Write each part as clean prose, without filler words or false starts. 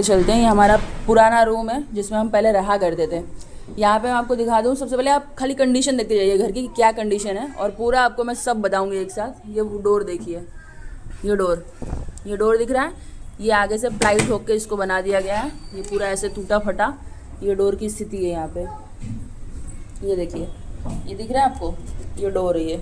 चलते हैं। ये हमारा पुराना रूम है जिसमें हम पहले रहा करते थे। यहाँ पे मैं आपको दिखा दूँ, सबसे पहले आप खाली कंडीशन देखते जाइए घर की क्या कंडीशन है, और पूरा आपको मैं सब बताऊँगी एक साथ। ये डोर देखिए, ये डोर दिख रहा है, ये आगे से प्लाई ठोक के इसको बना दिया गया है। ये पूरा ऐसे टूटा फटा ये डोर की स्थिति है यहाँ पे। ये देखिए, ये दिख रहा है आपको, ये डोर है, ये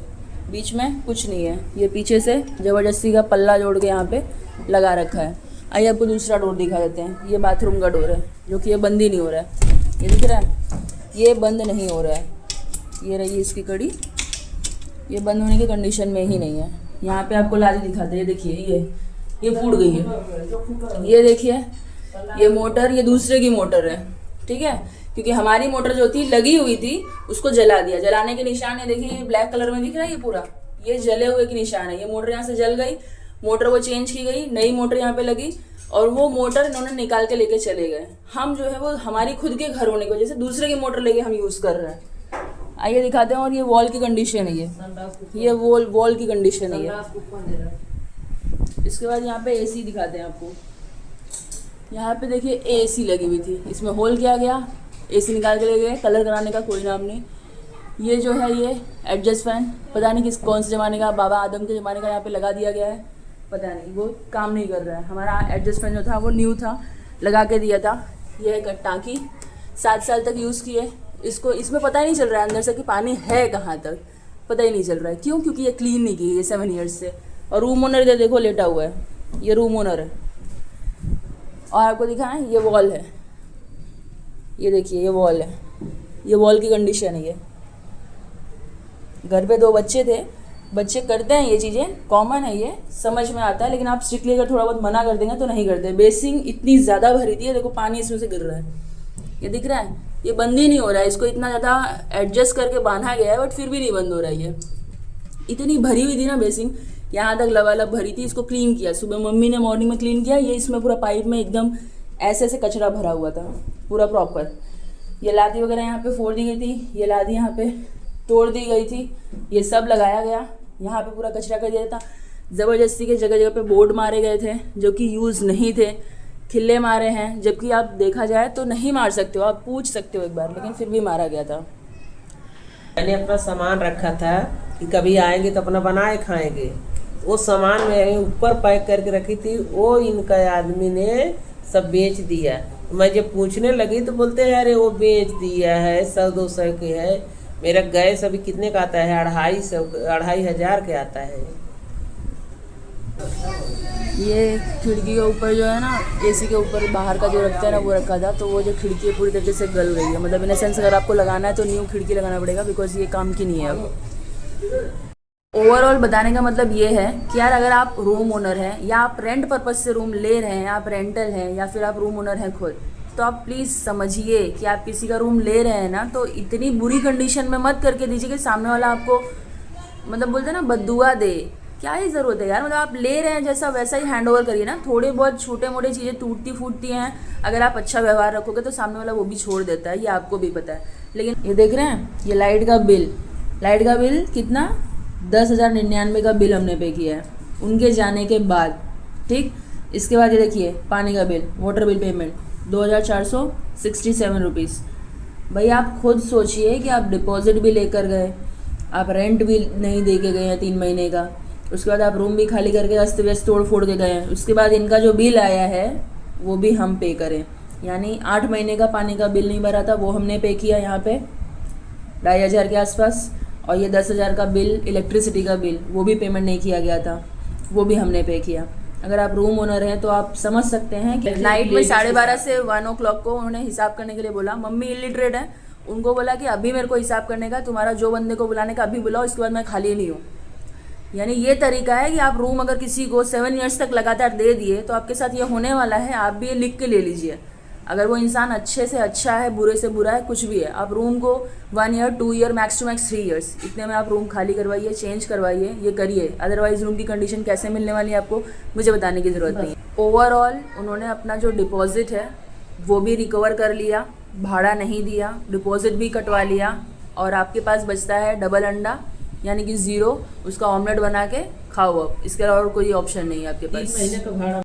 बीच में कुछ नहीं है, ये पीछे से ज़बरदस्ती का पल्ला जोड़ के यहाँ पे लगा रखा है। आइए आपको दूसरा डोर दिखा देते हैं। ये बाथरूम का डोर है जो कि ये बंद ही नहीं हो रहा है। ये दिख रहा है, ये बंद नहीं हो रहा है। ये रही इसकी कड़ी, ये बंद होने की कंडीशन में ही नहीं है। यहाँ पे आपको लादी दिखाते हैं, देखिए ये फूट गई है। ये देखिए, ये मोटर, ये दूसरे की मोटर है, ठीक है, क्योंकि हमारी मोटर जो थी लगी हुई थी उसको जला दिया। जलाने के निशान है, देखिए ये ब्लैक कलर में दिख रहा है, ये पूरा ये जले हुए के निशान है। ये मोटर यहाँ से जल गई, मोटर वो चेंज की गई, नई मोटर यहाँ पे लगी, और वो मोटर इन्होंने निकाल के लेके चले गए। हम जो है वो हमारी खुद के घर होने की वजह से दूसरे की मोटर लेके हम यूज़ कर रहे हैं। आइए दिखाते हैं। और ये वॉल की कंडीशन है, ये वॉल की कंडीशन है ये। इसके बाद यहाँ पे एसी दिखाते हैं आपको। यहाँ पे देखिए एसी लगी हुई थी, इसमें होल किया गया, एसी निकाल के ले गए। कलर कराने का कोई नाम नहीं। ये जो है ये एडजस्ट फैन, पता नहीं कौन से ज़माने का, बाबा आदम के ज़माने का यहाँ पे लगा दिया गया है, पता नहीं, वो काम नहीं कर रहा है। हमारा एडजस्ट फैन जो था वो न्यू था, लगा के दिया था। ये है टाँकी, 7 साल तक यूज़ किए इसको। इसमें पता ही नहीं चल रहा है अंदर से कि पानी है कहाँ तक, पता ही नहीं चल रहा है। क्यों? क्योंकि ये क्लीन नहीं की है 7 ईयर्स से। और रूम ओनर इधर देखो लेटा हुआ है, ये रूम ओनर है। और आपको दिखाएं, ये वॉल है, ये देखिए ये वॉल है, ये वॉल की कंडीशन है। ये घर पे 2 बच्चे थे, बच्चे करते हैं ये चीज़ें, कॉमन है, ये समझ में आता है, लेकिन आप स्ट्रिक्टली अगर थोड़ा बहुत मना कर देंगे तो नहीं करते। बेसिंग इतनी ज़्यादा भरी थी, देखो पानी इसमें से गिर रहा है, ये दिख रहा है, ये बंद ही नहीं हो रहा है। इसको इतना ज़्यादा एडजस्ट करके बांधा गया है बट फिर भी नहीं बंद हो रहा है। ये इतनी भरी हुई थी ना बेसिंग, यहाँ तक लबालब भरी थी। इसको क्लीन किया, सुबह मम्मी ने मॉर्निंग में क्लीन किया। ये इसमें पूरा पाइप में एकदम ऐसे ऐसे कचरा भरा हुआ था पूरा प्रॉपर। ये लादी वगैरह यहाँ पे फोड़ दी गई थी, ये लादी यहाँ पे तोड़ दी गई थी, ये सब लगाया गया। यहाँ पे पूरा कचरा कर दिया था। ज़बरदस्ती के जगह जगह पे बोर्ड मारे गए थे जो कि यूज़ नहीं थे, खिल्ले मारे हैं, जबकि आप देखा जाए तो नहीं मार सकते हो, आप पूछ सकते हो एक बार, लेकिन फिर भी मारा गया था। मैंने अपना सामान रखा था कि कभी आएंगे तो अपना बनाए खाएंगे। वो सामान मैं ऊपर पैक करके रखी थी, वो इनका आदमी ने सब बेच दिया। मैं जब पूछने लगी तो बोलते हैं अरे वो बेच दिया है, 100-200 के है। मेरा गैस अभी कितने का आता है? 2,500 के आता है। ये खिड़की के ऊपर जो है ना, एसी के ऊपर बाहर का जो रखता है ना, वो रखा था, तो वो जो खिड़की पूरी तरीके से गल गई है। मतलब इन सेंस अगर आपको लगाना है तो न्यू खिड़की लगाना पड़ेगा, बिकॉज ये काम की नहीं है अब। ओवरऑल बताने का मतलब ये है कि यार अगर आप रूम ओनर हैं या आप रेंट पर्पज से रूम ले रहे हैं, आप रेंटल हैं या फिर आप रूम ओनर हैं खुद, तो आप प्लीज़ समझिए कि आप किसी का रूम ले रहे हैं ना, तो इतनी बुरी कंडीशन में मत करके दीजिए कि सामने वाला आपको मतलब बोलते हैं ना बद्दुआ दे। क्या ही ज़रूरत है यार, मतलब आप ले रहे हैं जैसा वैसा ही हैंड ओवर करिए ना। थोड़े बहुत छोटे मोटे चीज़ें टूटती फूटती हैं, अगर आप अच्छा व्यवहार रखोगे तो सामने वाला वो भी छोड़ देता है, ये आपको भी पता है। लेकिन ये देख रहे हैं, ये लाइट का बिल कितना, 10,099 का बिल हमने पे किया है उनके जाने के बाद, ठीक। इसके बाद ये देखिए पानी का bill, water bill payment 2,467 rupees. भाई आप खुद सोचिए कि आप डिपॉजिट भी लेकर गए, आप रेंट भी नहीं दे के गए हैं 3 महीने का, उसके बाद आप रूम भी खाली करके अस्त व्यस्त तोड़ फोड़ के गए हैं, उसके बाद इनका जो बिल आया है वो भी हम पे करें। यानी 8 महीने का पानी का बिल नहीं भरा था, वो हमने पे किया यहाँ पे 2,500 के आसपास। और ये 10,000 का बिल, इलेक्ट्रिसिटी का बिल, वो भी पेमेंट नहीं किया गया था, वो भी हमने पे किया। अगर आप रूम ओनर हैं तो आप समझ सकते हैं कि नाइट में 12:30 से 1 o'clock को उन्होंने हिसाब करने के लिए बोला। मम्मी इलिटरेट है, उनको बोला कि अभी मेरे को हिसाब करने का, तुम्हारा जो बंदे को बुलाने का अभी बुलाओ, इसके बाद मैं खाली नहीं हूँ। यानी ये तरीका है कि आप रूम अगर किसी को 7 ईयर्स तक लगातार दे दिए तो आपके साथ ये होने वाला है। आप भी ये लिख के ले लीजिए। अगर वो इंसान अच्छे से अच्छा है, बुरे से बुरा है, कुछ भी है, आप रूम को 1 year 2 year max to max 3 years इतने में आप रूम खाली करवाइए, चेंज करवाइए, ये करिए। अदरवाइज रूम की कंडीशन कैसे मिलने वाली है आपको मुझे बताने की ज़रूरत नहीं है। ओवरऑल उन्होंने अपना जो डिपॉजिट है वो भी रिकवर कर लिया, भाड़ा नहीं दिया, डिपॉजिट भी कटवा लिया, और आपके पास बचता है डबल अंडा यानी कि 0, उसका ऑमलेट बना के खाओ। अब इसके अलावा और कोई ऑप्शन नहीं है आपके पास। 3 महीने तो भाड़ा